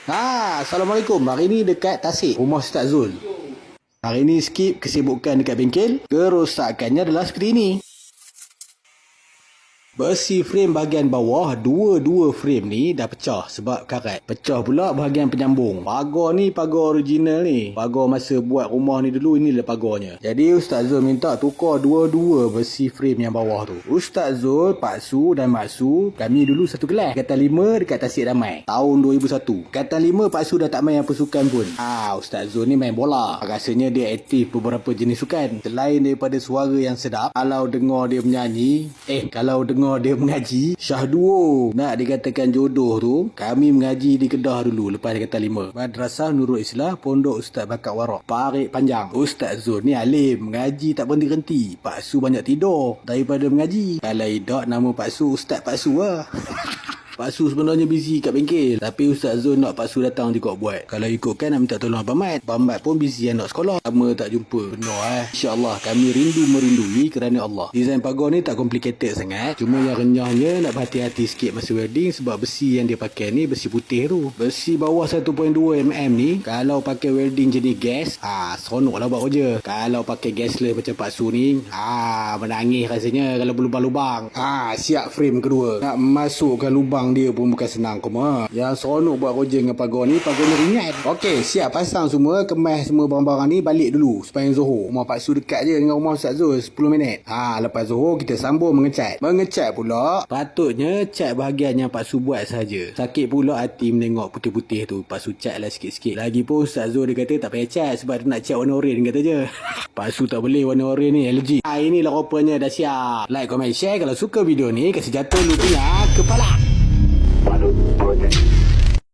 Assalamualaikum. Hari ni dekat Tasik, rumah Ustaz Zul. Hari ni skip kesibukan dekat bengkel. Kerosakannya adalah seperti ini. Besi frame bahagian bawah, dua frame ni dah pecah sebab karat. Pecah pula bahagian penyambung. Pagar ni pagar original ni. Pagar masa buat rumah ni dulu, inilah pagarnya. Jadi Ustaz Zul minta tukar dua besi frame yang bawah tu. Ustaz Zul, Pak Su dan Mak Su, kami dulu satu kelas. Katan 5 dekat Tasik Ramai. Tahun 2001. Katan 5 Pak Su dah tak main apa sukan pun. Ustaz Zul ni main bola. Rasanya dia aktif beberapa jenis sukan. Selain daripada suara yang sedap, kalau dengar dia menyanyi, kalau dengar dia mengaji, syahduo. Nak dikatakan jodoh tu, kami mengaji di Kedah dulu lepas Katan 5. Madrasah Nurul Islah, Pondok Ustaz Bakar Warok, Parik Panjang. Ustaz Zul ni alim, mengaji tak berhenti-henti. Pak Su banyak tidur daripada mengaji. Kalau idak nama Pak Su, Ustaz Pak Su lah. Pak Su sebenarnya busy kat bengkel, tapi Ustaz Zul nak Pak Su datang juga buat. Kalau ikutkan nak minta tolong Abang Mat. Abang Mat pun busy yang nak sekolah. Lama tak jumpa. Benar InsyaAllah kami merindui kerana Allah. Design pagar ni tak complicated sangat. Cuma yang renyahnya nak berhati-hati sikit masa welding sebab besi yang dia pakai ni besi putih tu. Besi bawah 1.2mm ni kalau pakai welding jenis gas, seronok lah buat kerja. Kalau pakai gasless macam Pak Su ni, menangis rasanya kalau berlubang-lubang. Siap frame kedua. Nak masukkan lubang dia pun bukan senang koma. Yang seronok buat kerja dengan pagar ni, pagarnya ringan. Okey, siap pasang semua, kemas semua barang-barang ni, balik dulu sepanjang Zohor. Rumah Pak Su dekat je dengan rumah Ustaz Zul, 10 minit. Lepas Zohor kita sambung mengecat. Mengecat pula, patutnya cat bahagian yang Pak Su buat saja. Sakit pula hati menengok putih-putih tu. Pak Su cat lah sikit-sikit. Lagipun Ustaz Zul dia kata tak payah cat sebab dia nak cat warna oren kata je. Pak Su tak boleh warna oren ni, allergy. Inilah rupanya dah siap. Like, comment, share. Kalau suka video ni, kasih jatuh lu punya kepala.